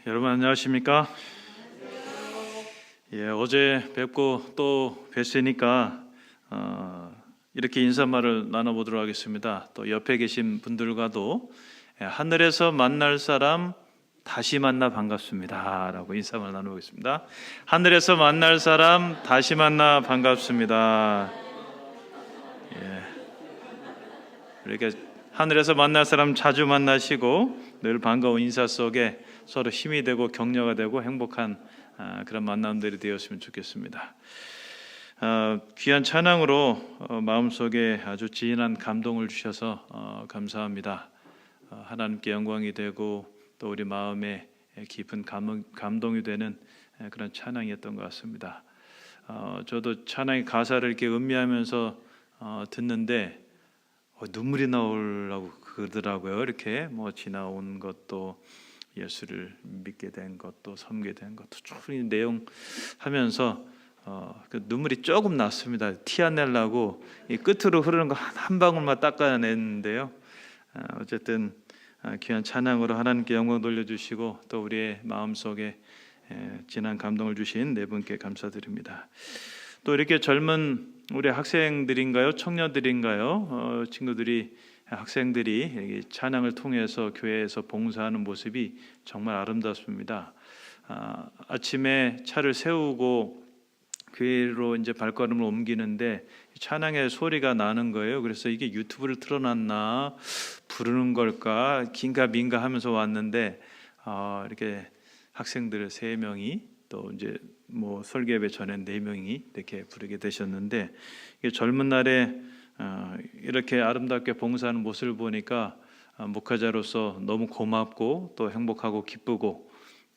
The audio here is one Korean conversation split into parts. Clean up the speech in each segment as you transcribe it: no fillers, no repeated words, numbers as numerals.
여러분 안녕하십니까? 어제 뵙고 또 뵀으니까 이렇게 인사말을 나눠보도록 하겠습니다. 또 옆에 계신 분들과도 하늘에서 만날 사람 다시 만나 반갑습니다 라고 인사말 나눠보겠습니다. 하늘에서 만날 사람 다시 만나 반갑습니다. 이렇게 하늘에서 만날 사람 자주 만나시고 늘 반가운 인사 속에 서로 힘이 되고 격려가 되고 행복한 그런 만남들이 되었으면 좋겠습니다. 귀한 찬양으로 마음속에 아주 진한 감동을 주셔서 감사합니다. 하나님께 영광이 되고 또 우리 마음에 깊은 감동이 되는 그런 찬양이었던 것 같습니다. 저도 찬양의 가사를 이렇게 음미하면서 듣는데 눈물이 나오려고 그러더라고요. 이렇게 지나온 것도 예수를 믿게 된 것도 섬게 된 것도 충분히 내용하면서 그 눈물이 조금 났습니다. 티 안 내려고 이 끝으로 흐르는 거 한 방울만 닦아냈는데요. 어쨌든 귀한 찬양으로 하나님께 영광 돌려주시고 또 우리의 마음속에 진한 감동을 주신 네 분께 감사드립니다. 또 이렇게 젊은 우리 학생들인가요? 청년들인가요? 친구들이 학생들이 찬양을 통해서 교회에서 봉사하는 모습이 정말 아름답습니다. 아침에 차를 세우고 교회로 이제 발걸음을 옮기는데 찬양의 소리가 나는 거예요. 그래서 이게 유튜브를 틀어놨나 부르는 걸까 긴가 민가 하면서 왔는데 이렇게 학생들 3명이 또 이제 설교예배 전에 4명이 이렇게 부르게 되셨는데 젊은 날에 이렇게 아름답게 봉사하는 모습을 보니까 목회자로서 너무 고맙고 또 행복하고 기쁘고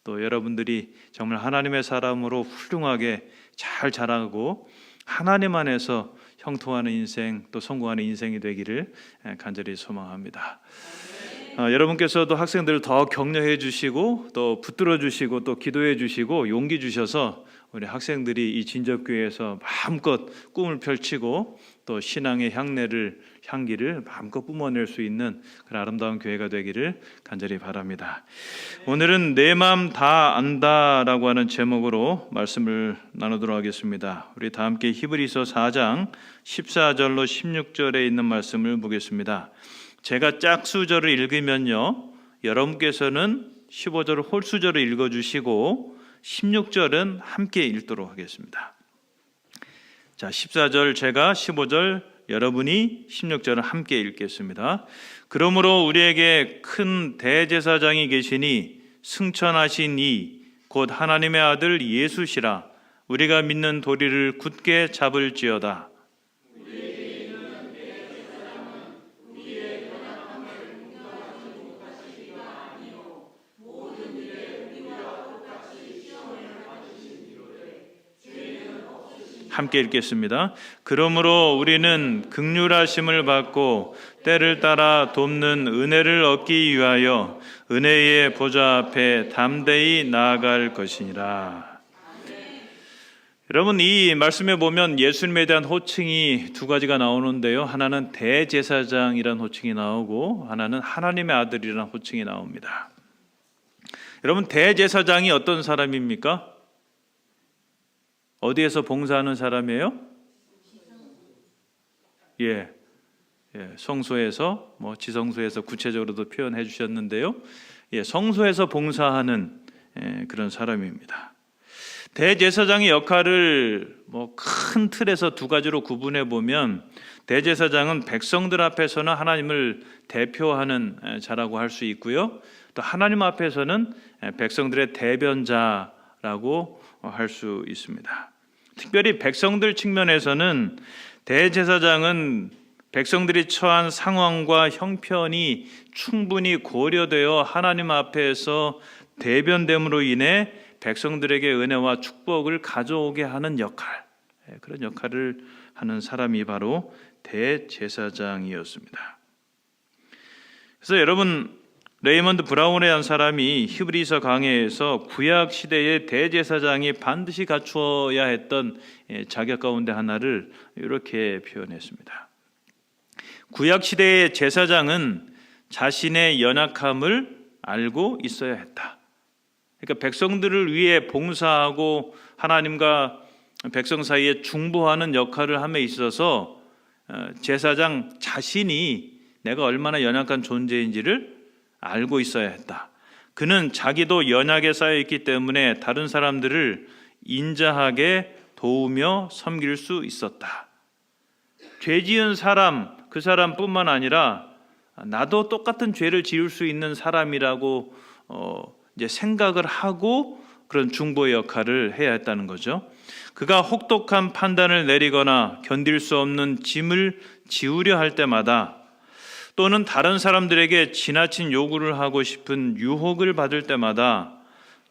또 여러분들이 정말 하나님의 사람으로 훌륭하게 잘 자라고 하나님 안에서 형통하는 인생 또 성공하는 인생이 되기를 간절히 소망합니다. 여러분께서도 학생들을 더 격려해 주시고 또 붙들어 주시고 또 기도해 주시고 용기 주셔서 우리 학생들이 이 진접교회에서 마음껏 꿈을 펼치고 또 신앙의 향기를 마음껏 뿜어낼 수 있는 그런 아름다운 교회가 되기를 간절히 바랍니다. 오늘은 내 마음 다 안다라고 하는 제목으로 말씀을 나누도록 하겠습니다. 우리 다 함께 히브리서 4장 14절로 16절에 있는 말씀을 보겠습니다. 제가 짝수절을 읽으면요, 여러분께서는 15절을 홀수절을 읽어주시고 16절은 함께 읽도록 하겠습니다. 자, 14절 제가, 15절 여러분이, 16절은 함께 읽겠습니다. 그러므로 우리에게 큰 대제사장이 계시니 승천하신 이 곧 하나님의 아들 예수시라. 우리가 믿는 도리를 굳게 잡을지어다. 함께 읽겠습니다. 그러므로 우리는 긍휼하심을 받고 때를 따라 돕는 은혜를 얻기 위하여 은혜의 보좌 앞에 담대히 나아갈 것이니라. 여러분, 이 말씀에 보면 예수님에 대한 호칭이 2가지가 나오는데요. 하나는 대제사장이라는 호칭이 나오고 하나는 하나님의 아들이라는 호칭이 나옵니다. 여러분, 대제사장이 어떤 사람입니까? 어디에서 봉사하는 사람이에요? 성소에서, 지성소에서 구체적으로도 표현해 주셨는데요. 성소에서 봉사하는 그런 사람입니다. 대제사장의 역할을 큰 틀에서 2가지로 구분해 보면 대제사장은 백성들 앞에서는 하나님을 대표하는 자라고 할 수 있고요. 또 하나님 앞에서는 백성들의 대변자라고 할 수 있습니다. 특별히 백성들 측면에서는 대제사장은 백성들이 처한 상황과 형편이 충분히 고려되어 하나님 앞에서 대변됨으로 인해 백성들에게 은혜와 축복을 가져오게 하는 역할, 그런 역할을 하는 사람이 바로 대제사장이었습니다. 그래서 여러분, 레이먼드 브라운이라는 사람이 히브리서 강해에서 구약 시대의 대제사장이 반드시 갖추어야 했던 자격 가운데 하나를 이렇게 표현했습니다. 구약 시대의 제사장은 자신의 연약함을 알고 있어야 했다. 그러니까 백성들을 위해 봉사하고 하나님과 백성 사이에 중보하는 역할을 함에 있어서 제사장 자신이 내가 얼마나 연약한 존재인지를 알고 있어야 했다. 그는 자기도 연약에 쌓여 있기 때문에 다른 사람들을 인자하게 도우며 섬길 수 있었다. 죄 지은 사람, 그 사람뿐만 아니라 나도 똑같은 죄를 지을 수 있는 사람이라고 이제 생각을 하고 그런 중보의 역할을 해야 했다는 거죠. 그가 혹독한 판단을 내리거나 견딜 수 없는 짐을 지우려 할 때마다, 또는 다른 사람들에게 지나친 요구를 하고 싶은 유혹을 받을 때마다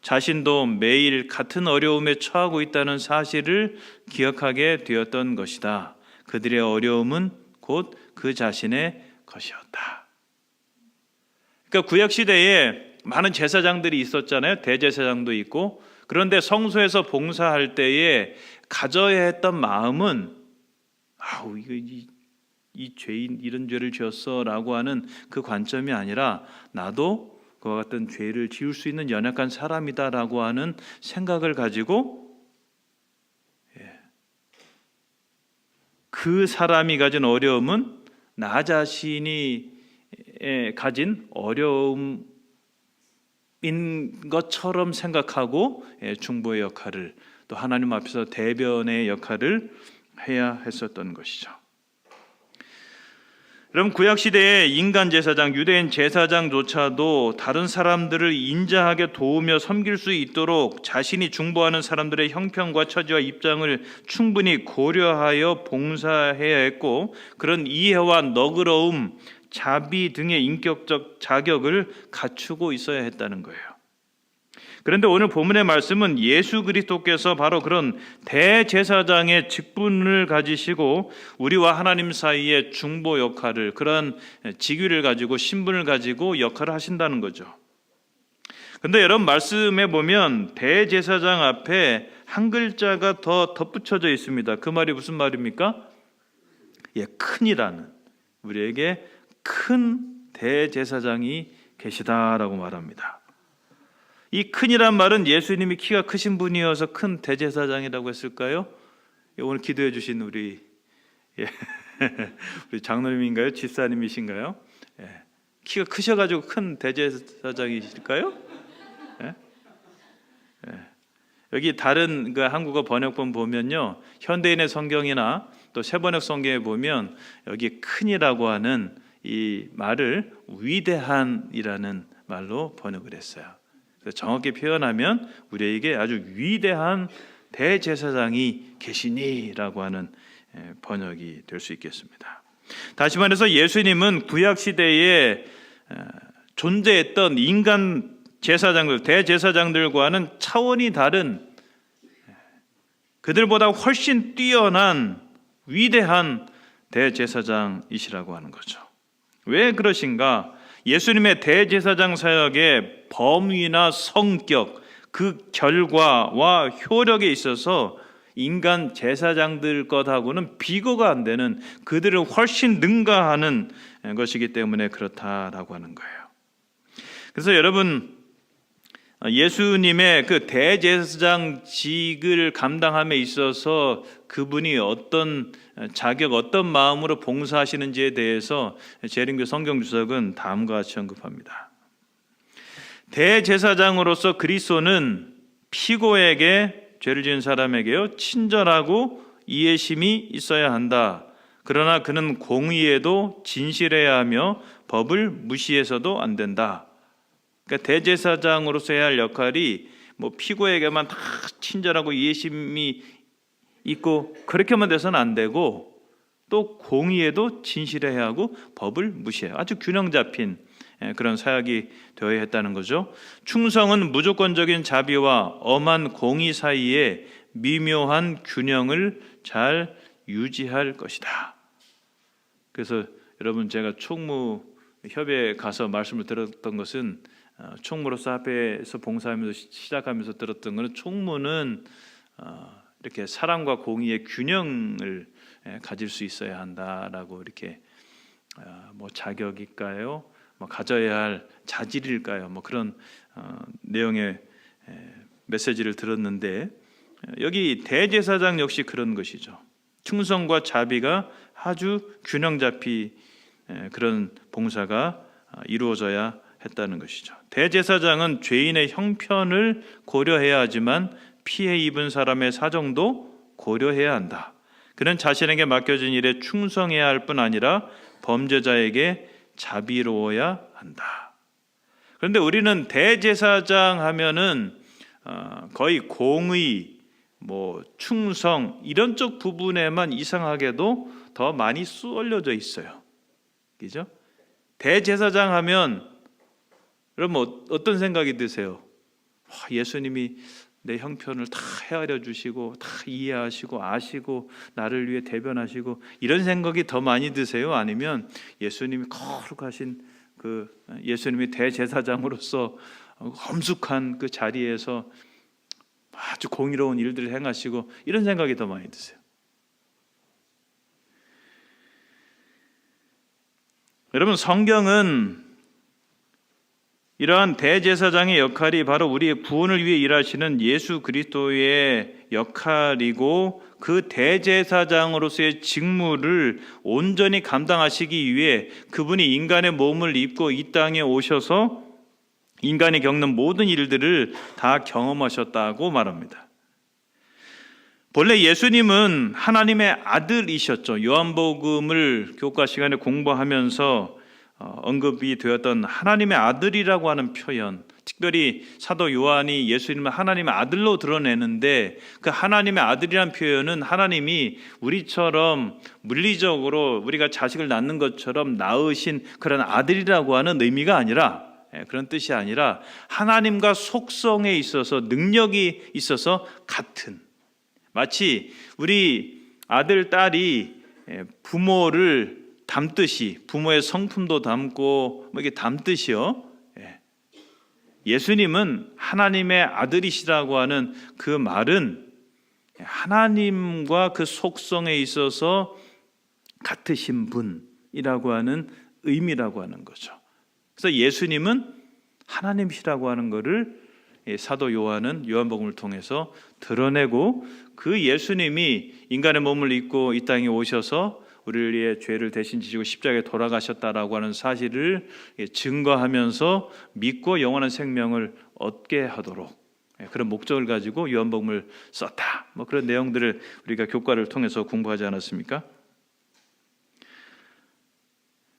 자신도 매일 같은 어려움에 처하고 있다는 사실을 기억하게 되었던 것이다. 그들의 어려움은 곧 그 자신의 것이었다. 그러니까 구약 시대에 많은 제사장들이 있었잖아요. 대제사장도 있고. 그런데 성소에서 봉사할 때에 가져야 했던 마음은 이 죄인 이런 죄를 지었어라고 하는 그 관점이 아니라 나도 그와 같은 죄를 지을 수 있는 연약한 사람이다라고 하는 생각을 가지고 그 사람이 가진 어려움은 나 자신이 가진 어려움인 것처럼 생각하고 중보의 역할을, 또 하나님 앞에서 대변의 역할을 해야 했었던 것이죠. 그럼 구약 시대의 인간 제사장, 유대인 제사장조차도 다른 사람들을 인자하게 도우며 섬길 수 있도록 자신이 중보하는 사람들의 형편과 처지와 입장을 충분히 고려하여 봉사해야 했고, 그런 이해와 너그러움, 자비 등의 인격적 자격을 갖추고 있어야 했다는 거예요. 그런데 오늘 본문의 말씀은 예수 그리스도께서 바로 그런 대제사장의 직분을 가지시고 우리와 하나님 사이의 중보 역할을, 그런 직위를 가지고 신분을 가지고 역할을 하신다는 거죠. 그런데 여러분, 말씀에 보면 대제사장 앞에 한 글자가 더 덧붙여져 있습니다. 그 말이 무슨 말입니까? 큰이라는, 우리에게 큰 대제사장이 계시다라고 말합니다. 이 큰이란 말은 예수님이 키가 크신 분이어서 큰 대제사장이라고 했을까요? 오늘 기도해 주신 우리 장로님인가요? 집사님이신가요? 키가 크셔가지고 큰 대제사장이실까요? 여기 다른 그 한국어 번역본 보면요, 현대인의 성경이나 또 새번역 성경에 보면 여기 큰이라고 하는 이 말을 위대한이라는 말로 번역을 했어요. 정확히 표현하면 우리에게 아주 위대한 대제사장이 계시니라고 하는 번역이 될 수 있겠습니다. 다시 말해서 예수님은 구약 시대에 존재했던 인간 제사장들, 대제사장들과는 차원이 다른, 그들보다 훨씬 뛰어난 위대한 대제사장이시라고 하는 거죠. 왜 그러신가? 예수님의 대제사장 사역의 범위나 성격, 그 결과와 효력에 있어서 인간 제사장들 것하고는 비교가 안 되는, 그들을 훨씬 능가하는 것이기 때문에 그렇다라고 하는 거예요. 그래서 여러분, 예수님의 그 대제사장직을 감당함에 있어서 그분이 어떤 자격, 어떤 마음으로 봉사하시는지에 대해서 재림교 성경주석은 다음과 같이 언급합니다. 대제사장으로서 그리스도는 피고에게, 죄를 지은 사람에게요, 친절하고 이해심이 있어야 한다. 그러나 그는 공의에도 진실해야 하며 법을 무시해서도 안 된다. 그러니까 대제사장으로서 해야 할 역할이 피고에게만 다 친절하고 이해심이 있고 그렇게만 돼서는 안 되고, 또 공의에도 진실해야 하고 법을 무시해요. 아주 균형 잡힌 그런 사역이 되어야 했다는 거죠. 충성은 무조건적인 자비와 엄한 공의 사이에 미묘한 균형을 잘 유지할 것이다. 그래서 여러분, 제가 총무 협의에 가서 말씀을 들었던 것은, 총무로서 앞에서 봉사하면서 시작하면서 들었던 것은, 총무는 이렇게 사랑과 공의의 균형을 가질 수 있어야 한다라고, 이렇게 자격일까요? 가져야 할 자질일까요? 그런 내용의 메시지를 들었는데 여기 대제사장 역시 그런 것이죠. 충성과 자비가 아주 균형 잡힌 그런 봉사가 이루어져야 했다는 것이죠. 대제사장은 죄인의 형편을 고려해야 하지만 피해 입은 사람의 사정도 고려해야 한다. 그는 자신에게 맡겨진 일에 충성해야 할 뿐 아니라 범죄자에게 자비로워야 한다. 그런데 우리는 대제사장 하면은 거의 공의, 충성 이런 쪽 부분에만 이상하게도 더 많이 쏠려져 있어요. 그죠? 대제사장 하면 여러분 어떤 생각이 드세요? 예수님이 내 형편을 다 헤아려 주시고 다 이해하시고 아시고 나를 위해 대변하시고 이런 생각이 더 많이 드세요? 아니면 예수님이 거룩하신 그 예수님이 대제사장으로서 엄숙한 그 자리에서 아주 공의로운 일들을 행하시고 이런 생각이 더 많이 드세요? 여러분, 성경은 이러한 대제사장의 역할이 바로 우리의 구원을 위해 일하시는 예수 그리스도의 역할이고 그 대제사장으로서의 직무를 온전히 감당하시기 위해 그분이 인간의 몸을 입고 이 땅에 오셔서 인간이 겪는 모든 일들을 다 경험하셨다고 말합니다. 본래 예수님은 하나님의 아들이셨죠. 요한복음을 교과 시간에 공부하면서 언급이 되었던 하나님의 아들이라고 하는 표현, 특별히 사도 요한이 예수님을 하나님의 아들로 드러내는데 그 하나님의 아들이라는 표현은 하나님이 우리처럼 물리적으로 우리가 자식을 낳는 것처럼 낳으신 그런 아들이라고 하는 의미가 아니라, 그런 뜻이 아니라 하나님과 속성에 있어서 능력이 있어서 같은, 마치 우리 아들, 딸이 부모를 담듯이 부모의 성품도 담고 이게 담듯이요. 예수님은 하나님의 아들이시라고 하는 그 말은 하나님과 그 속성에 있어서 같으신 분이라고 하는 의미라고 하는 거죠. 그래서 예수님은 하나님이시라고 하는 것을 사도 요한은 요한복음을 통해서 드러내고 그 예수님이 인간의 몸을 입고 이 땅에 오셔서 우리의 죄를 대신 지시고 십자가에 돌아가셨다라고 하는 사실을 증거하면서 믿고 영원한 생명을 얻게 하도록 그런 목적을 가지고 요한복음을 썼다. 그런 내용들을 우리가 교과를 통해서 공부하지 않았습니까?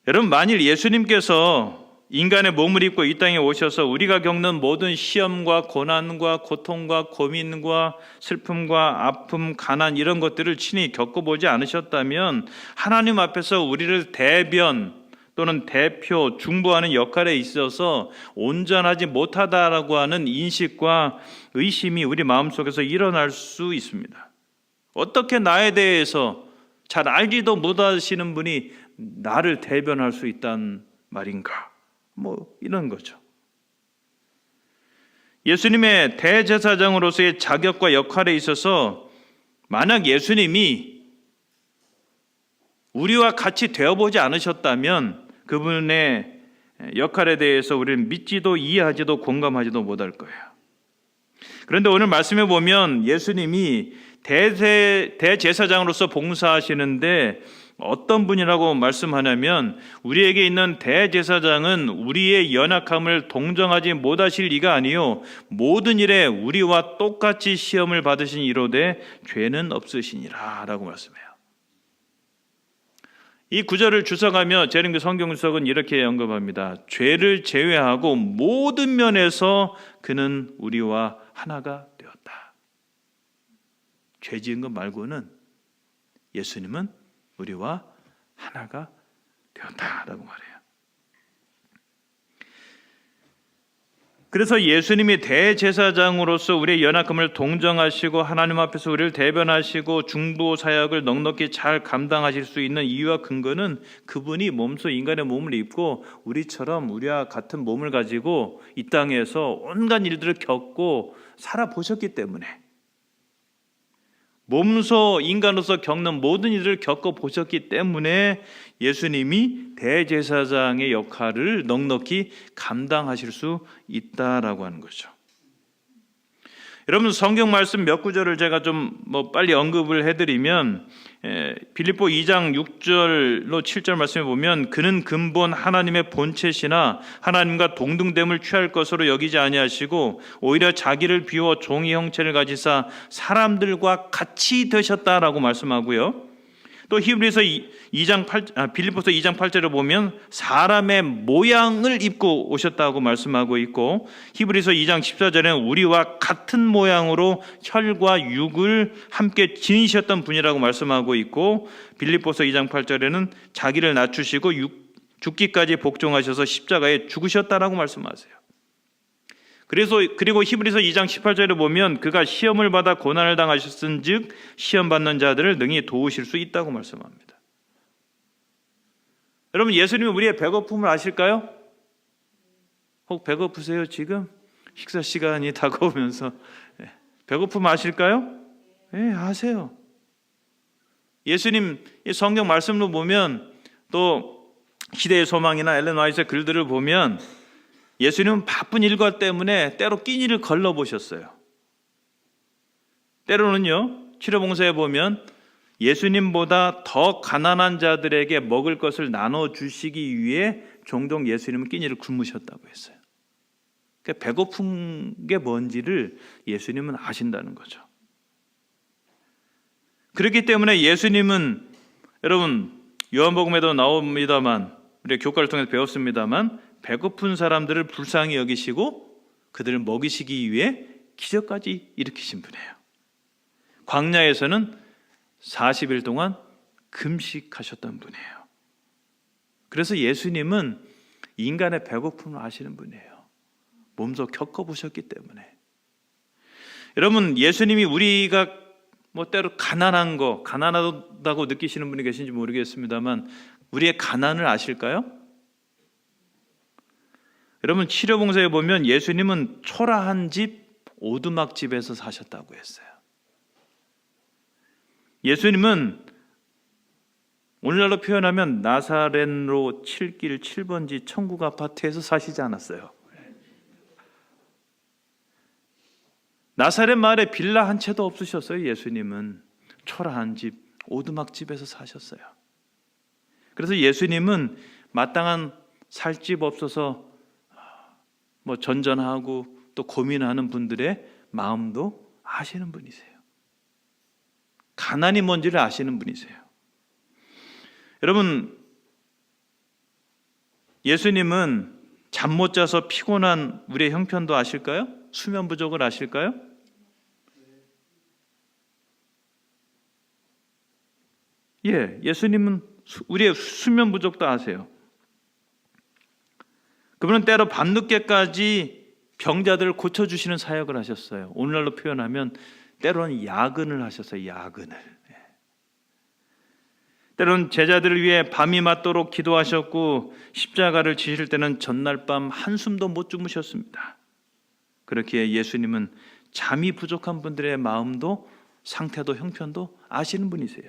여러분, 만일 예수님께서 인간의 몸을 입고 이 땅에 오셔서 우리가 겪는 모든 시험과 고난과 고통과 고민과 슬픔과 아픔, 가난 이런 것들을 친히 겪어보지 않으셨다면 하나님 앞에서 우리를 대변 또는 대표, 중보하는 역할에 있어서 온전하지 못하다라고 하는 인식과 의심이 우리 마음속에서 일어날 수 있습니다. 어떻게 나에 대해서 잘 알지도 못하시는 분이 나를 대변할 수 있단 말인가? 이런 거죠. 예수님의 대제사장으로서의 자격과 역할에 있어서 만약 예수님이 우리와 같이 되어보지 않으셨다면 그분의 역할에 대해서 우리는 믿지도 이해하지도 공감하지도 못할 거예요. 그런데 오늘 말씀해 보면 예수님이 대제사장으로서 봉사하시는데 어떤 분이라고 말씀하냐면 우리에게 있는 대제사장은 우리의 연약함을 동정하지 못하실 이가 아니요 모든 일에 우리와 똑같이 시험을 받으신 이로되 죄는 없으시니라 라고 말씀해요. 이 구절을 주석하며 재림교 성경주석은 이렇게 언급합니다. 죄를 제외하고 모든 면에서 그는 우리와 하나가 되었다. 죄 지은 것 말고는 예수님은 우리와 하나가 되었다라고 말해요. 그래서 예수님이 대제사장으로서 우리의 연약함을 동정하시고 하나님 앞에서 우리를 대변하시고 중보 사역을 넉넉히 잘 감당하실 수 있는 이유와 근거는 그분이 몸소 인간의 몸을 입고 우리처럼 우리와 같은 몸을 가지고 이 땅에서 온갖 일들을 겪고 살아보셨기 때문에, 몸소 인간으로서 겪는 모든 일을 겪어보셨기 때문에 예수님이 대제사장의 역할을 넉넉히 감당하실 수 있다라고 하는 거죠. 여러분 성경 말씀 몇 구절을 제가 좀 빨리 언급을 해드리면 빌립보 2장 6절로 7절 말씀에 보면 그는 근본 하나님의 본체시나 하나님과 동등됨을 취할 것으로 여기지 아니하시고 오히려 자기를 비워 종의 형체를 가지사 사람들과 같이 되셨다라고 말씀하고요. 또 히브리서 빌립보서 2장 8절을 보면 사람의 모양을 입고 오셨다고 말씀하고 있고 히브리서 2장 14절에는 우리와 같은 모양으로 혈과 육을 함께 지니셨던 분이라고 말씀하고 있고 빌립보서 2장 8절에는 자기를 낮추시고 죽기까지 복종하셔서 십자가에 죽으셨다라고 말씀하세요. 그리고 히브리서 2장 18절에 보면 그가 시험을 받아 고난을 당하셨은즉 시험 받는 자들을 능히 도우실 수 있다고 말씀합니다. 여러분 예수님은 우리의 배고픔을 아실까요? 혹 배고프세요 지금? 식사 시간이 다가오면서 배고픔 아실까요? 네, 아세요. 예수님 성경 말씀로 보면 또 시대의 소망이나 엘렌 화이트의 글들을 보면 예수님은 바쁜 일과 때문에 때로 끼니를 걸러보셨어요. 때로는요, 치료봉사에 보면 예수님보다 더 가난한 자들에게 먹을 것을 나눠주시기 위해 종종 예수님은 끼니를 굶으셨다고 했어요. 그러니까 배고픈 게 뭔지를 예수님은 아신다는 거죠. 그렇기 때문에 예수님은 여러분 요한복음에도 나옵니다만 우리 교과를 통해서 배웠습니다만 배고픈 사람들을 불쌍히 여기시고 그들을 먹이시기 위해 기적까지 일으키신 분이에요. 광야에서는 40일 동안 금식하셨던 분이에요. 그래서 예수님은 인간의 배고픔을 아시는 분이에요. 몸소 겪어보셨기 때문에. 여러분 예수님이 우리가 때로 가난하다고 느끼시는 분이 계신지 모르겠습니다만 우리의 가난을 아실까요? 여러분 치료봉사에 보면 예수님은 초라한 집 오두막집에서 사셨다고 했어요. 예수님은 오늘날로 표현하면 나사렛로 7길 7번지 천국 아파트에서 사시지 않았어요. 나사렛 마을에 빌라 한 채도 없으셨어요. 예수님은 초라한 집 오두막집에서 사셨어요. 그래서 예수님은 마땅한 살 집 없어서 전전하고 또 고민하는 분들의 마음도 아시는 분이세요. 가난이 뭔지를 아시는 분이세요. 여러분 예수님은 잠 못 자서 피곤한 우리의 형편도 아실까요? 수면 부족을 아실까요? 예수님은 우리의 수면 부족도 아세요. 그분은 때로 밤늦게까지 병자들을 고쳐주시는 사역을 하셨어요. 오늘날로 표현하면 때로는 야근을 하셨어요. 야근을. 때로는 제자들을 위해 밤이 맞도록 기도하셨고 십자가를 지실 때는 전날 밤 한숨도 못 주무셨습니다. 그렇기에 예수님은 잠이 부족한 분들의 마음도 상태도 형편도 아시는 분이세요.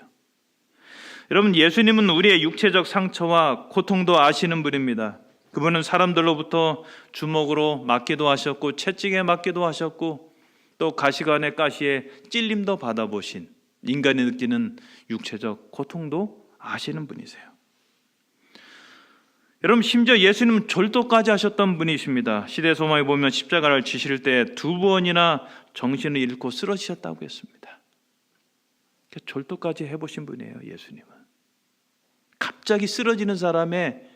여러분 예수님은 우리의 육체적 상처와 고통도 아시는 분입니다. 그분은 사람들로부터 주먹으로 맞기도 하셨고 채찍에 맞기도 하셨고 또 가시관의 가시에 찔림도 받아보신 인간이 느끼는 육체적 고통도 아시는 분이세요. 여러분 심지어 예수님은 절도까지 하셨던 분이십니다. 시대 소망에 보면 십자가를 지실 때 2번이나 정신을 잃고 쓰러지셨다고 했습니다. 절도까지 해보신 분이에요. 예수님은 갑자기 쓰러지는 사람의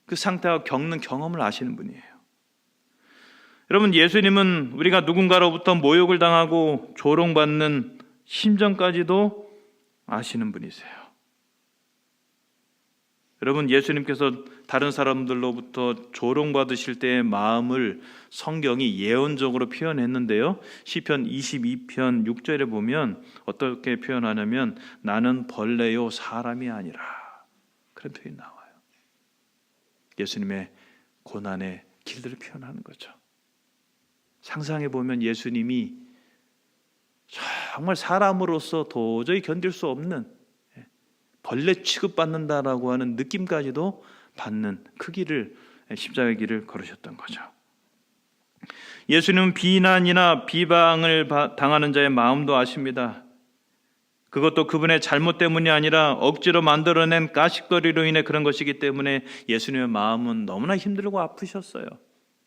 그 상태와 겪는 경험을 아시는 분이에요. 여러분 예수님은 우리가 누군가로부터 모욕을 당하고 조롱받는 심정까지도 아시는 분이세요. 여러분 예수님께서 다른 사람들로부터 조롱받으실 때의 마음을 성경이 예언적으로 표현했는데요. 시편 22편 6절에 보면 어떻게 표현하냐면 나는 벌레요 사람이 아니라 그런 표현이 나와요. 예수님의 고난의 길들을 표현하는 거죠. 상상해 보면 예수님이 정말 사람으로서 도저히 견딜 수 없는 벌레 취급받는다라고 하는 느낌까지도 받는 크기를 십자가의 길을 걸으셨던 거죠. 예수님은 비난이나 비방을 당하는 자의 마음도 아십니다. 그것도 그분의 잘못 때문이 아니라 억지로 만들어낸 가십거리로 인해 그런 것이기 때문에 예수님의 마음은 너무나 힘들고 아프셨어요.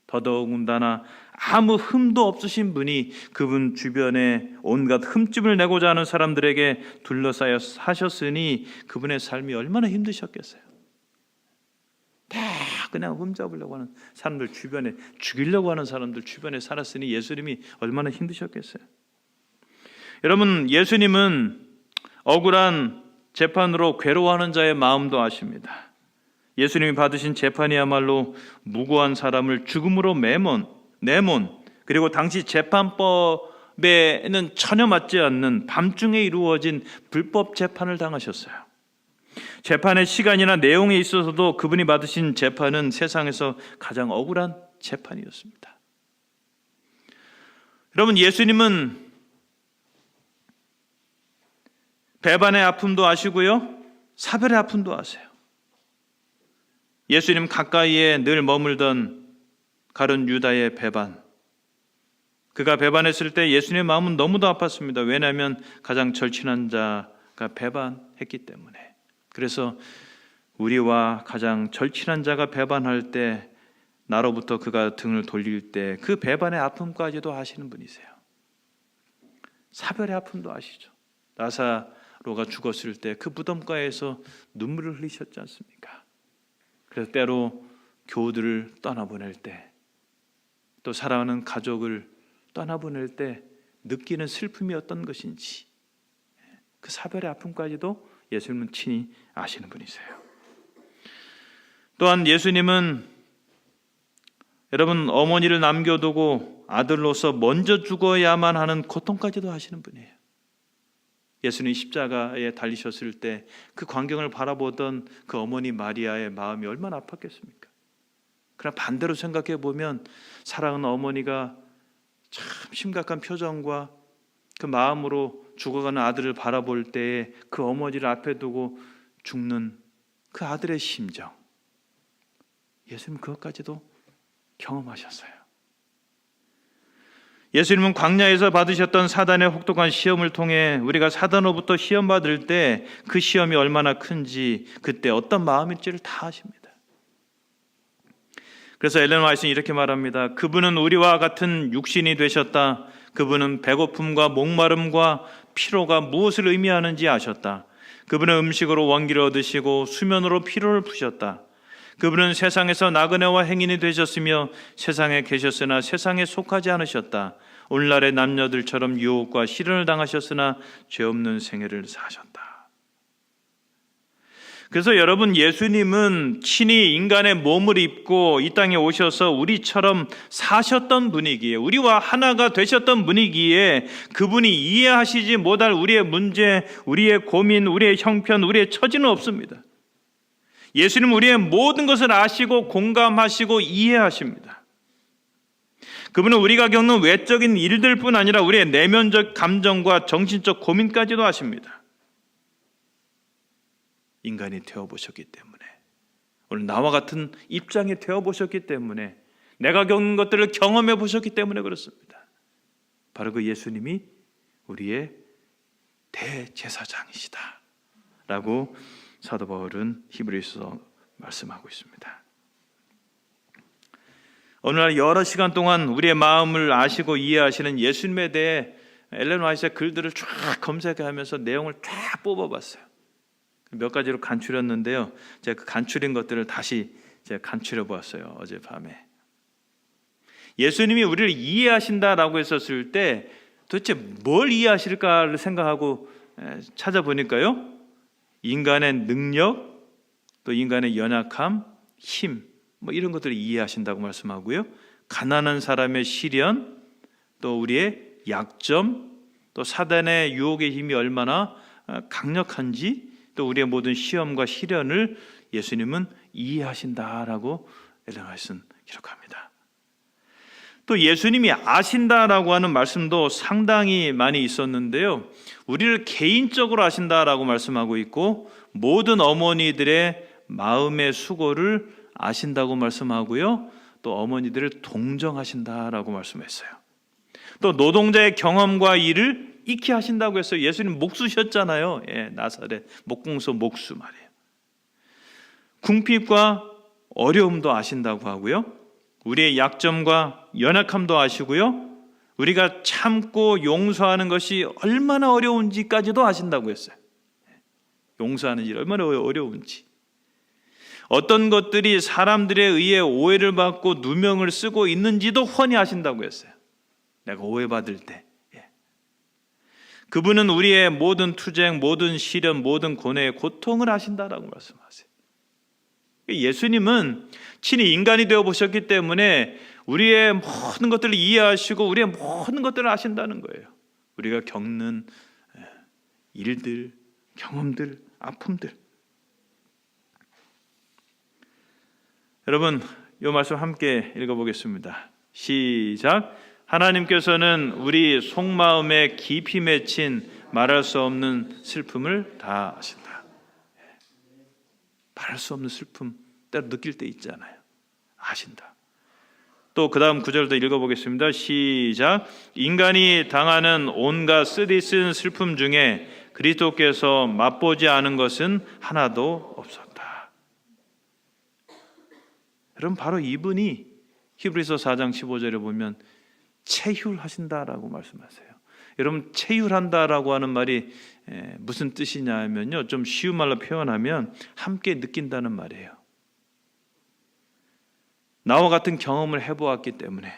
더더군다나 아무 흠도 없으신 분이 그분 주변에 온갖 흠집을 내고자 하는 사람들에게 둘러싸여 사셨으니 그분의 삶이 얼마나 힘드셨겠어요. 다 그냥 흠잡으려고 하는 사람들 주변에, 죽이려고 하는 사람들 주변에 살았으니 예수님이 얼마나 힘드셨겠어요. 여러분, 예수님은 억울한 재판으로 괴로워하는 자의 마음도 아십니다. 예수님이 받으신 재판이야말로 무고한 사람을 죽음으로 내몬 그리고 당시 재판법에는 전혀 맞지 않는 밤중에 이루어진 불법 재판을 당하셨어요. 재판의 시간이나 내용에 있어서도 그분이 받으신 재판은 세상에서 가장 억울한 재판이었습니다. 여러분, 예수님은 배반의 아픔도 아시고요, 사별의 아픔도 아세요. 예수님 가까이에 늘 머물던 가룟 유다의 배반, 그가 배반했을 때 예수님의 마음은 너무도 아팠습니다. 왜냐하면 가장 절친한 자가 배반했기 때문에. 그래서 우리와 가장 절친한 자가 배반할 때, 나로부터 그가 등을 돌릴 때 그 배반의 아픔까지도 아시는 분이세요. 사별의 아픔도 아시죠. 나사로가 죽었을 때 그 무덤가에서 눈물을 흘리셨지 않습니까? 그래서 때로 교우들을 떠나보낼 때, 또 사랑하는 가족을 떠나보낼 때 느끼는 슬픔이 어떤 것인지, 그 사별의 아픔까지도 예수님은 친히 아시는 분이세요. 또한 예수님은 여러분, 어머니를 남겨두고 아들로서 먼저 죽어야만 하는 고통까지도 하시는 분이에요. 예수님이 십자가에 달리셨을 때 그 광경을 바라보던 그 어머니 마리아의 마음이 얼마나 아팠겠습니까? 그러나 반대로 생각해 보면 사랑하는 어머니가 참 심각한 표정과 그 마음으로 죽어가는 아들을 바라볼 때에 그 어머니를 앞에 두고 죽는 그 아들의 심정, 예수님 그것까지도 경험하셨어요. 예수님은 광야에서 받으셨던 사단의 혹독한 시험을 통해 우리가 사단으로부터 시험 받을 때 그 시험이 얼마나 큰지, 그때 어떤 마음일지를 다 아십니다. 그래서 엘렌 화이트는 이렇게 말합니다. 그분은 우리와 같은 육신이 되셨다. 그분은 배고픔과 목마름과 피로가 무엇을 의미하는지 아셨다. 그분은 음식으로 원기를 얻으시고 수면으로 피로를 푸셨다. 그분은 세상에서 나그네와 행인이 되셨으며 세상에 계셨으나 세상에 속하지 않으셨다. 오늘날의 남녀들처럼 유혹과 시련을 당하셨으나 죄 없는 생애를 사셨다. 그래서 여러분, 예수님은 친히 인간의 몸을 입고 이 땅에 오셔서 우리처럼 사셨던 분이기에, 우리와 하나가 되셨던 분이기에 그분이 이해하시지 못할 우리의 문제, 우리의 고민, 우리의 형편, 우리의 처지는 없습니다. 예수님은 우리의 모든 것을 아시고 공감하시고 이해하십니다. 그분은 우리가 겪는 외적인 일들뿐 아니라 우리의 내면적 감정과 정신적 고민까지도 아십니다. 인간이 되어보셨기 때문에, 오늘 나와 같은 입장이 되어보셨기 때문에, 내가 겪는 것들을 경험해 보셨기 때문에 그렇습니다. 바로 그 예수님이 우리의 대제사장이시다 라고 사도 바울은 히브리서서 말씀하고 있습니다. 오늘날 여러 시간 동안 우리의 마음을 아시고 이해하시는 예수님에 대해 엘렌 화이트의 글들을 쫙 검색하면서 내용을 쫙 뽑아봤어요. 몇 가지로 간추렸는데요. 제가 그 간추린 것들을 다시 제가 간추려 보았어요. 어젯밤에. 예수님이 우리를 이해하신다라고 했었을 때 도대체 뭘 이해하실까를 생각하고 찾아보니까요, 인간의 능력, 또 인간의 연약함, 힘, 뭐 이런 것들을 이해하신다고 말씀하고요, 가난한 사람의 시련, 또 우리의 약점, 또 사단의 유혹의 힘이 얼마나 강력한지, 또 우리의 모든 시험과 시련을 예수님은 이해하신다라고 엘렌 화이트는 기록합니다. 또 예수님이 아신다라고 하는 말씀도 상당히 많이 있었는데요, 우리를 개인적으로 아신다라고 말씀하고 있고, 모든 어머니들의 마음의 수고를 아신다고 말씀하고요, 또 어머니들을 동정하신다라고 말씀했어요. 또 노동자의 경험과 일을 익히 하신다고 했어요. 예수님 목수셨잖아요. 나사렛 목공소 목수 말이에요. 궁핍과 어려움도 아신다고 하고요. 우리의 약점과 연약함도 아시고요. 우리가 참고 용서하는 것이 얼마나 어려운지까지도 아신다고 했어요. 용서하는 일이 얼마나 어려운지, 어떤 것들이 사람들에 의해 오해를 받고 누명을 쓰고 있는지도 훤히 아신다고 했어요. 내가 오해받을 때 그분은 우리의 모든 투쟁, 모든 시련, 모든 고뇌의 고통을 아신다라고 말씀하세요. 예수님은 친히 인간이 되어 보셨기 때문에 우리의 모든 것들을 이해하시고 우리의 모든 것들을 아신다는 거예요. 우리가 겪는 일들, 경험들, 아픔들. 여러분, 이 말씀 함께 읽어보겠습니다. 시작. 하나님께서는 우리 속마음에 깊이 맺힌 말할 수 없는 슬픔을 다 아신다. 말할 수 없는 슬픔 때로 느낄 때 있잖아요. 아신다. 또 그 다음 구절도 읽어보겠습니다. 시작. 인간이 당하는 온갖 쓰디쓴 슬픔 중에 그리스도께서 맛보지 않은 것은 하나도 없었다. 여러분, 바로 이분이 히브리서 4장 15절에 보면 체휼하신다라고 말씀하세요. 여러분, 체휼한다라고 하는 말이 무슨 뜻이냐면요, 좀 쉬운 말로 표현하면 함께 느낀다는 말이에요. 나와 같은 경험을 해보았기 때문에,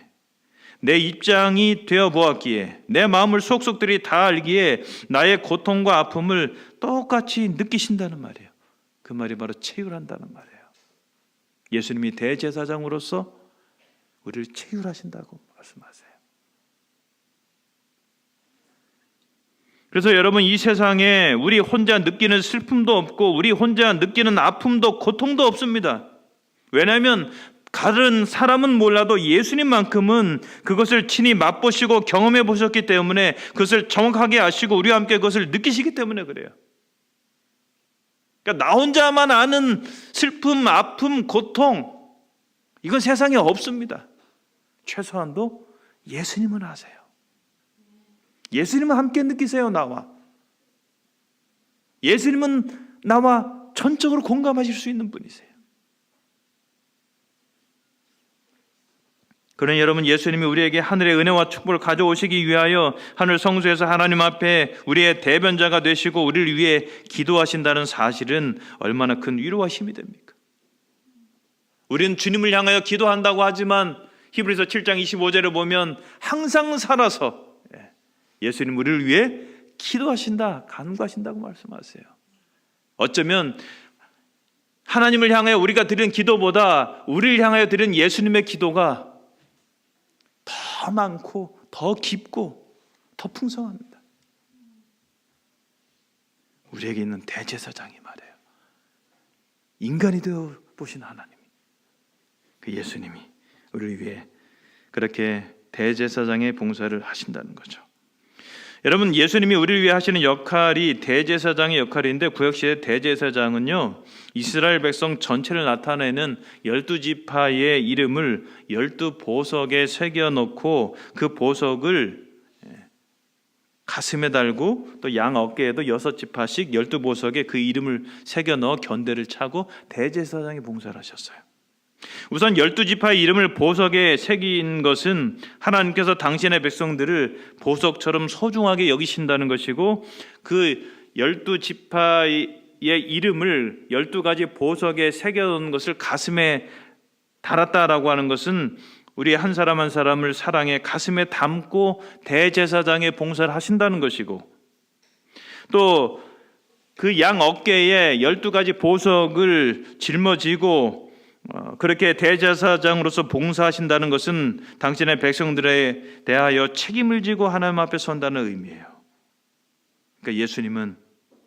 내 입장이 되어보았기에, 내 마음을 속속들이 다 알기에 나의 고통과 아픔을 똑같이 느끼신다는 말이에요. 그 말이 바로 체휼한다는 말이에요. 예수님이 대제사장으로서 우리를 체휼하신다고 말씀하세요. 그래서 여러분, 이 세상에 우리 혼자 느끼는 슬픔도 없고 우리 혼자 느끼는 아픔도 고통도 없습니다. 왜냐하면 다른 사람은 몰라도 예수님만큼은 그것을 친히 맛보시고 경험해 보셨기 때문에, 그것을 정확하게 아시고 우리와 함께 그것을 느끼시기 때문에 그래요. 그러니까 나 혼자만 아는 슬픔, 아픔, 고통, 이건 세상에 없습니다. 최소한도 예수님은 아세요. 예수님은 함께 느끼세요. 나와. 예수님은 나와 전적으로 공감하실 수 있는 분이세요. 그러니 여러분, 예수님이 우리에게 하늘의 은혜와 축복을 가져오시기 위하여 하늘 성소에서 하나님 앞에 우리의 대변자가 되시고 우리를 위해 기도하신다는 사실은 얼마나 큰 위로와 힘이 됩니까? 우리는 주님을 향하여 기도한다고 하지만 히브리서 7장 25절에 보면 항상 살아서 예수님 우리를 위해 기도하신다, 간구하신다고 말씀하세요. 어쩌면 하나님을 향하여 우리가 드리는 기도보다 우리를 향하여 드리는 예수님의 기도가 더 많고 더 깊고 더 풍성합니다. 우리에게 있는 대제사장이 말이에요. 인간이 되어 보신 하나님, 그 예수님이 우리를 위해 그렇게 대제사장의 봉사를 하신다는 거죠. 여러분, 예수님이 우리를 위해 하시는 역할이 대제사장의 역할인데, 구약시대 대제사장은요, 이스라엘 백성 전체를 나타내는 12지파의 이름을 12보석에 새겨놓고 그 보석을 가슴에 달고 또 양 어깨에도 6지파씩 12보석에 그 이름을 새겨넣어 견대를 차고 대제사장의 봉사를 하셨어요. 우선 12지파의 이름을 보석에 새긴 것은 하나님께서 당신의 백성들을 보석처럼 소중하게 여기신다는 것이고, 그 12지파의 이름을 12가지 보석에 새겨놓은 것을 가슴에 달았다라고 하는 것은 우리 한 사람 한 사람을 사랑해 가슴에 담고 대제사장의 봉사를 하신다는 것이고, 또 그 양 어깨에 12가지 보석을 짊어지고 그렇게 대제사장으로서 봉사하신다는 것은 당신의 백성들에 대하여 책임을 지고 하나님 앞에 선다는 의미예요. 그러니까 예수님은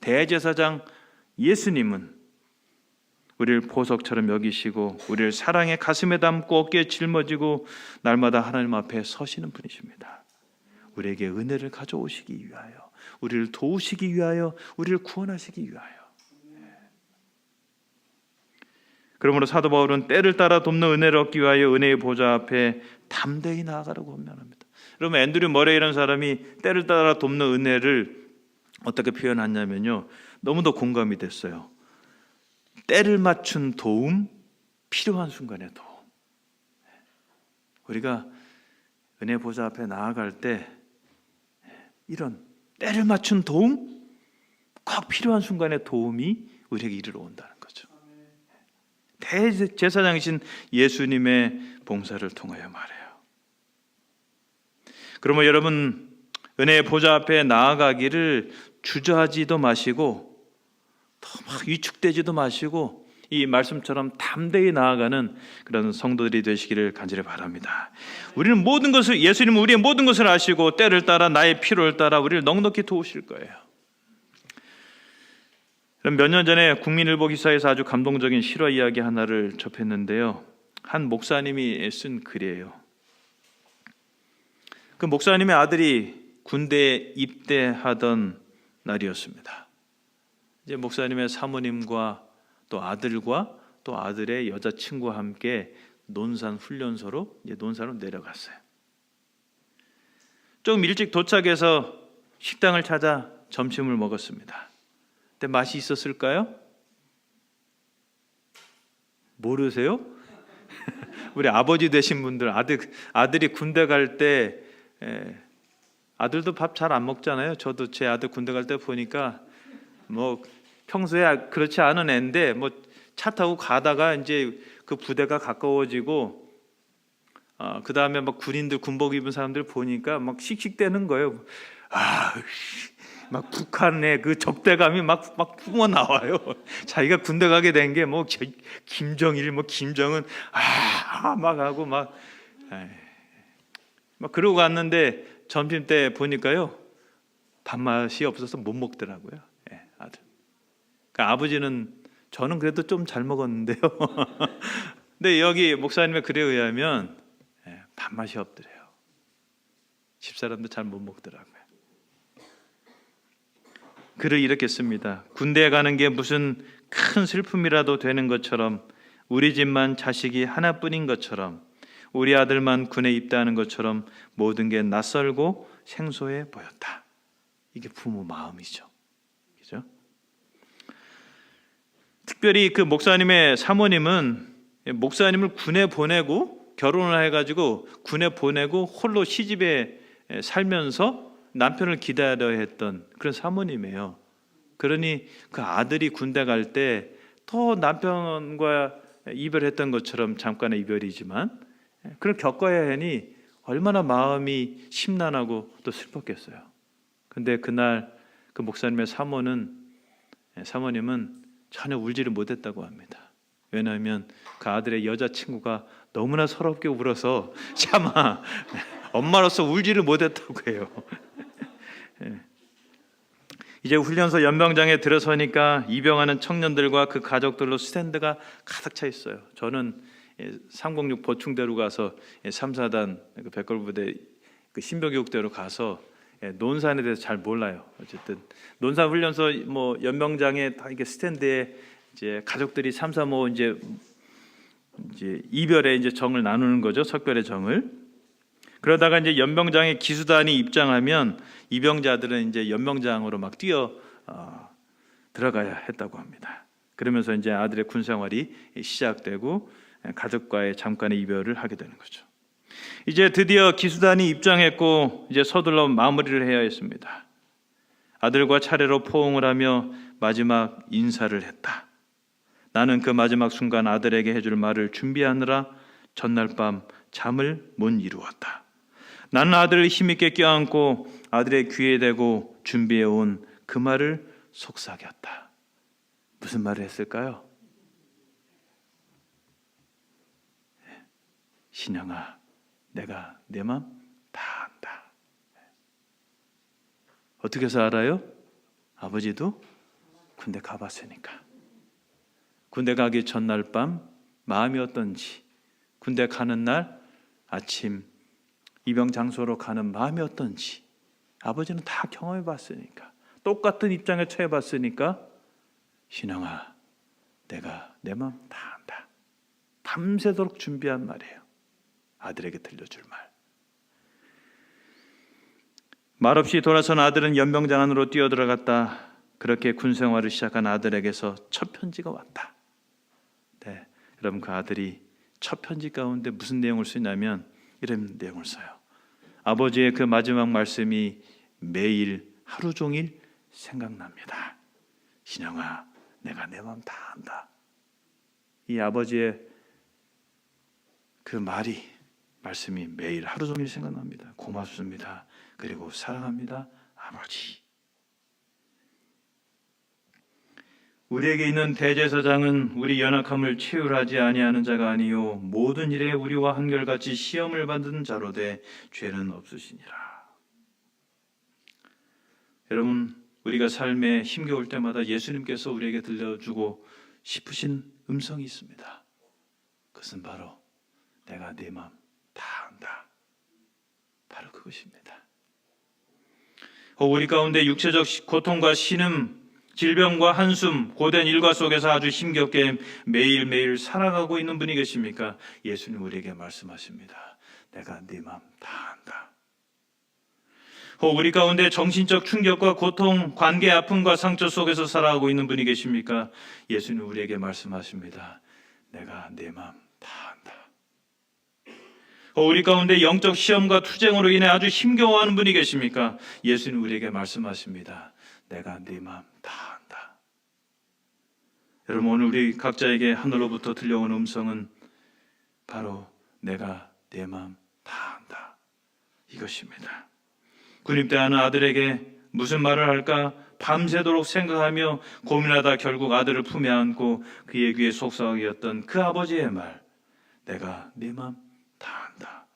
대제사장, 예수님은 우리를 보석처럼 여기시고 우리를 사랑에 가슴에 담고 어깨에 짊어지고 날마다 하나님 앞에 서시는 분이십니다. 우리에게 은혜를 가져오시기 위하여, 우리를 도우시기 위하여, 우리를 구원하시기 위하여. 그러므로 사도 바울은 때를 따라 돕는 은혜를 얻기 위하여 은혜의 보좌 앞에 담대히 나아가라고 권면합니다. 그러면 앤드류 머레이라는 사람이 때를 따라 돕는 은혜를 어떻게 표현하냐면요, 너무도 공감이 됐어요. 때를 맞춘 도움, 필요한 순간의 도움. 우리가 은혜 보좌 앞에 나아갈 때 이런 때를 맞춘 도움, 꼭 필요한 순간의 도움이 우리에게 이르러 온다는 거죠. 대제사장이신 예수님의 봉사를 통하여 말해요. 그러면 여러분, 은혜의 보좌 앞에 나아가기를 주저하지도 마시고 더 막 위축되지도 마시고 이 말씀처럼 담대히 나아가는 그런 성도들이 되시기를 간절히 바랍니다. 우리는 모든 것을, 예수님은 우리의 모든 것을 아시고 때를 따라 나의 필요를 따라 우리를 넉넉히 도우실 거예요. 몇 년 전에 국민일보 기사에서 아주 감동적인 실화 이야기 하나를 접했는데요. 한 목사님이 쓴 글이에요. 그 목사님의 아들이 군대에 입대하던 날이었습니다. 이제 목사님의 사모님과 또 아들과 또 아들의 여자친구와 함께 논산 훈련소로 이제 논산으로 내려갔어요. 좀 일찍 도착해서 식당을 찾아 점심을 먹었습니다. 근데 맛이 있었을까요? 모르세요? 우리 아버지 되신 분들, 아들이 군대 갈 때 아들도 밥 잘 안 먹잖아요. 저도 제 아들 군대 갈 때 보니까 뭐 평소에 그렇지 않은 애인데 뭐 차 타고 가다가 이제 그 부대가 가까워지고 그 다음에 막 군인들 군복 입은 사람들 보니까 막 씩씩대는 거예요. 막 북한의 그 적대감이 막 뿜어 나와요. 자기가 군대 가게 된 게 뭐 김정일, 뭐 김정은 막 하고 막 그러고 갔는데 점심 때 보니까요 밥맛이 없어서 못 먹더라고요. 아들. 그러니까 아버지는 저는 그래도 좀 잘 먹었는데요. 근데 여기 목사님의 글에 의하면 밥맛이 없더래요. 집사람도 잘 못 먹더라고요. 글을 이렇게 씁니다. 군대에 가는 게 무슨 큰 슬픔이라도 되는 것처럼, 우리 집만 자식이 하나뿐인 것처럼, 우리 아들만 군에 입대하는 것처럼 모든 게 낯설고 생소해 보였다. 이게 부모 마음이죠. 그죠? 특별히 그 목사님의 사모님은 목사님을 군에 보내고 결혼을 해가지고 군에 보내고 홀로 시집에 살면서 남편을 기다려야 했던 그런 사모님이에요. 그러니 그 아들이 군대 갈 때 더 남편과 이별했던 것처럼 잠깐의 이별이지만 그걸 겪어야 하니 얼마나 마음이 심란하고 또 슬펐겠어요. 근데 그날 그 목사님의 사모님은 전혀 울지를 못했다고 합니다. 왜냐하면 그 아들의 여자친구가 너무나 서럽게 울어서 차마 엄마로서 울지를 못했다고 해요. 이제 훈련소 연병장에 들어서니까 입영하는 청년들과 그 가족들로 스탠드가 가득 차 있어요. 저는 306 보충대로 가서 3, 4단 그 백골부대 그 신병교육대로 가서 논산에 대해서 잘 몰라요. 어쨌든 논산 훈련소 뭐 연병장에 다 이렇게 스탠드에 이제 가족들이 3, 4, 5 이제 이별의 이제 정을 나누는 거죠. 석별의 정을. 그러다가 이제 연병장에 기수단이 입장하면 입영자들은 이제 연병장으로 막 뛰어 들어가야 했다고 합니다. 그러면서 이제 아들의 군 생활이 시작되고 가족과의 잠깐의 이별을 하게 되는 거죠. 이제 드디어 기수단이 입장했고 이제 서둘러 마무리를 해야 했습니다. 아들과 차례로 포옹을 하며 마지막 인사를 했다. 나는 그 마지막 순간 아들에게 해줄 말을 준비하느라 전날 밤 잠을 못 이루었다. 나는 아들을 힘있게 껴안고 아들의 귀에 대고 준비해온 그 말을 속삭였다. 무슨 말을 했을까요? 신영아, 내가 내 맘 다 안다. 어떻게 해서 알아요? 아버지도 군대 가봤으니까. 군대 가기 전날 밤 마음이 어떤지, 군대 가는 날 아침 입영 장소로 가는 마음이 어떤지 아버지는 다 경험해 봤으니까, 똑같은 입장에 처해 봤으니까 신영아, 내가 내 마음 다 안다. 밤새도록 준비한 말이에요. 아들에게 들려줄 말. 말없이 돌아선 아들은 연병장 안으로 뛰어들어갔다. 그렇게 군생활을 시작한 아들에게서 첫 편지가 왔다. 네, 여러분 그 아들이 첫 편지 가운데 무슨 내용을 쓰냐면 이런 내용을 써요. 아버지의 그 마지막 말씀이 매일 하루 종일 생각납니다. 신영아, 내가 내 마음 다 안다. 이 아버지의 그 말씀이 매일 하루 종일 생각납니다. 고맙습니다. 그리고 사랑합니다, 아버지. 우리에게 있는 대제사장은 우리 연약함을 체휼하지 아니하는 자가 아니요 모든 일에 우리와 한결같이 시험을 받는 자로되 죄는 없으시니라. 여러분, 우리가 삶에 힘겨울 때마다 예수님께서 우리에게 들려주고 싶으신 음성이 있습니다. 그것은 바로 내가 네 마음 다 안다. 바로 그것입니다. 우리 가운데 육체적 고통과 신음, 질병과 한숨, 고된 일과 속에서 아주 힘겹게 매일매일 살아가고 있는 분이 계십니까? 예수님 우리에게 말씀하십니다. 내가 네 마음 다 안다. 우리 가운데 정신적 충격과 고통, 관계 아픔과 상처 속에서 살아가고 있는 분이 계십니까? 예수님 우리에게 말씀하십니다. 내가 네 마음 다 안다. 우리 가운데 영적 시험과 투쟁으로 인해 아주 힘겨워하는 분이 계십니까? 예수님 우리에게 말씀하십니다. 내가 네 마음 다 안다. 여러분, 오늘 우리 각자에게 하늘로부터 들려오는 음성은 바로 내가 내 마음 다 안다. 이것입니다. 군입대하는 아들에게 무슨 말을 할까 밤새도록 생각하며 고민하다 결국 아들을 품에 안고 그의 귀에 속삭였던 그 아버지의 말, 내가 네 마음 다 안다.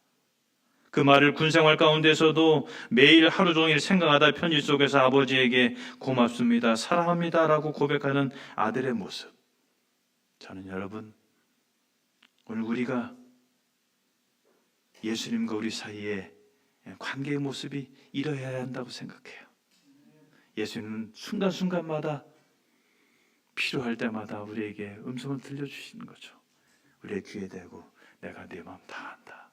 그 말을 군생활 가운데서도 매일 하루 종일 생각하다 편지 속에서 아버지에게 고맙습니다, 사랑합니다 라고 고백하는 아들의 모습. 저는 여러분, 오늘 우리가 예수님과 우리 사이에 관계의 모습이 이러해야 한다고 생각해요. 예수님은 순간순간마다 필요할 때마다 우리에게 음성을 들려주시는 거죠. 우리의 귀에 대고 내가 네 마음 다 안다.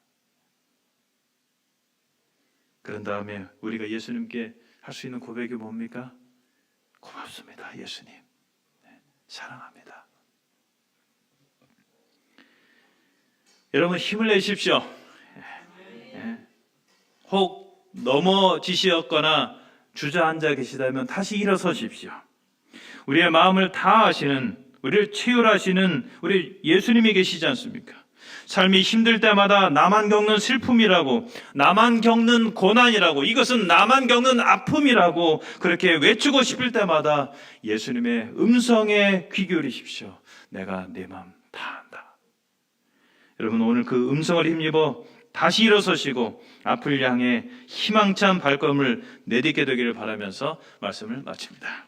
그런 다음에 우리가 예수님께 할 수 있는 고백이 뭡니까? 고맙습니다, 예수님. 네, 사랑합니다. 여러분, 힘을 내십시오. 혹 넘어지셨거나 주저앉아 계시다면 다시 일어서십시오. 우리의 마음을 다 아시는, 우리를 체휼하시는 우리 예수님이 계시지 않습니까? 삶이 힘들 때마다 나만 겪는 슬픔이라고, 나만 겪는 고난이라고, 이것은 나만 겪는 아픔이라고 그렇게 외치고 싶을 때마다 예수님의 음성에 귀 기울이십시오. 내가 내 마음 다 안다. 여러분, 오늘 그 음성을 힘입어 다시 일어서시고 앞을 향해 희망찬 발걸음을 내딛게 되기를 바라면서 말씀을 마칩니다.